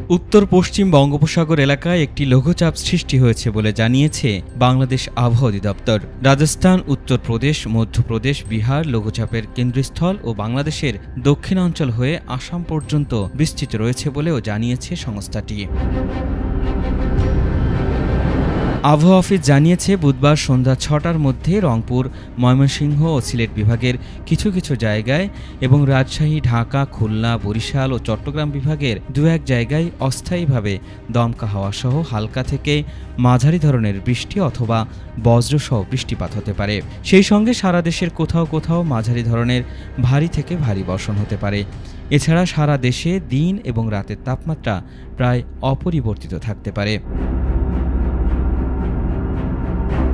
উত্তর পশ্চিম বঙ্গোপসাগর এলাকায় একটি লঘুচাপ সৃষ্টি হয়েছে বলে জানিয়েছে বাংলাদেশ আবহাওয়া অধিদপ্তর। রাজস্থান, উত্তরপ্রদেশ, মধ্যপ্রদেশ, বিহার লঘুচাপের কেন্দ্রস্থল ও বাংলাদেশের দক্ষিণাঞ্চল হয়ে আসাম পর্যন্ত বিস্তৃত রয়েছে বলেও জানিয়েছে সংস্থাটি। আবহাওয়া অফিস জানিয়েছে, বুধবার সন্ধ্যা ৬টার মধ্যে রংপুর, ময়মনসিংহ ও সিলেট বিভাগের কিছু কিছু জায়গায় এবং রাজশাহী, ঢাকা, খুলনা, বরিশাল ও চট্টগ্রাম বিভাগের দু-এক জায়গায় অস্থায়ীভাবে দমকা হাওয়াসহ হালকা থেকে মাঝারি ধরনের বৃষ্টি অথবা বজ্রসহ বৃষ্টিপাত হতে পারে। সেই সঙ্গে সারা দেশের কোথাও কোথাও মাঝারি ধরনের ভারী থেকে ভারী বর্ষণ হতে পারে। এছাড়া সারা দেশে দিন এবং রাতের তাপমাত্রা প্রায় অপরিবর্তিত থাকতে পারে।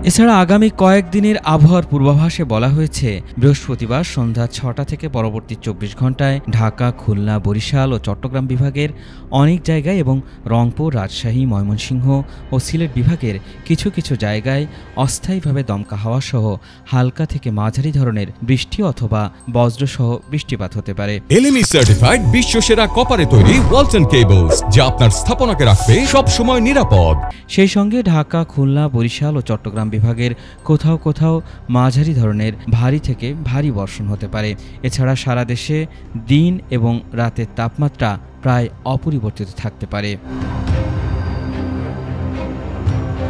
এছাড়া আগামী কয়েকদিনের আবহাওয়ার পূর্বাভাসে বলা হয়েছে, বৃহস্পতিবার সন্ধ্যা ৬টা থেকে পরবর্তী ২৪ ঘণ্টায় ঢাকা, খুলনা, বরিশাল ও চট্টগ্রাম বিভাগের অনেক জায়গায় এবং রংপুর, রাজশাহী, ময়মনসিংহ ও সিলেট বিভাগের কিছু কিছু জায়গায় অস্থায়ীভাবে দমকা হাওয়াসহ হালকা থেকে মাঝারি ধরনের বৃষ্টি অথবা বজ্রসহ বৃষ্টিপাত হতে পারে। এলএমই সার্টিফাইড বিশ্বসেরা কপারে তৈরি ওয়ালটন কেবলস, যা আপনার স্থাপনাকে রাখবে সব সময় নিরাপদ। সেই সঙ্গে ঢাকা, খুলনা, বরিশাল ও চট্টগ্রাম বিভাগের কোথাও কোথাও মাঝারি ধরনের ভারী থেকে ভারী বর্ষণ হতে পারে। এছাড়া সারা দেশে দিন এবং রাতের তাপমাত্রা প্রায় অপরিবর্তিত থাকতে পারে।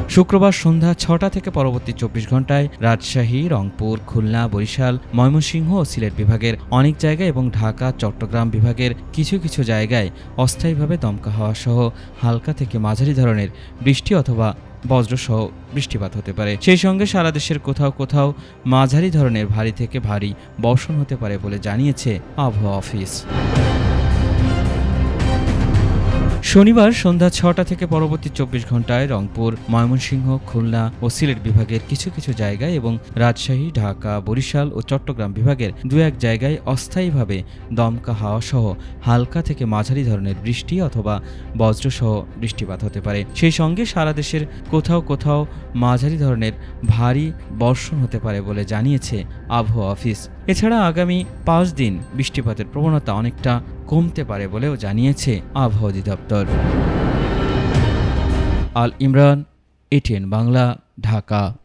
শুক্রবার সন্ধ্যা ৬টা থেকে পরবর্তী ২৪ ঘণ্টায় রাজশাহী, রংপুর, খুলনা, বরিশাল, ময়মনসিংহ ও সিলেট বিভাগের অনেক জায়গায় এবং ঢাকা, চট্টগ্রাম বিভাগের কিছু কিছু জায়গায় অস্থায়ীভাবে দমকা হাওয়া সহ হালকা থেকে মাঝারি ধরনের বৃষ্টি অথবা বজ্রসহ বৃষ্টিপাত হতে পারে। সেই সঙ্গে সারা দেশের কোথাও কোথাও মাঝারি ধরনের ভারী থেকে ভারী বর্ষণ হতে পারে বলে জানিয়েছে আবহাওয়া অফিস। শনিবার সন্ধ্যা ৬টা থেকে পরবর্তী ২৪ ঘণ্টায় রংপুর, ময়মনসিংহ, খুলনা ও সিলেট বিভাগের কিছু কিছু জায়গায় এবং রাজশাহী, ঢাকা, বরিশাল ও চট্টগ্রাম বিভাগের দু-এক জায়গায় অস্থায়ীভাবে দমকা হাওয়া সহ হালকা থেকে মাঝারি ধরনের বৃষ্টি অথবা বজ্রসহ বৃষ্টিপাত হতে পারে। সেই সঙ্গে সারা দেশের কোথাও কোথাও মাঝারি ধরনের ভারী বর্ষণ হতে পারে বলে জানিয়েছে আবহাওয়া অফিস। এছাড়া আগামী ৫ দিন বৃষ্টিপাতের প্রবণতা অনেকটা কমতে পারে বলেও জানিয়েছে আবহাওয়া অধিদপ্তর। আল ইমরান, এটিএন বাংলা, ঢাকা।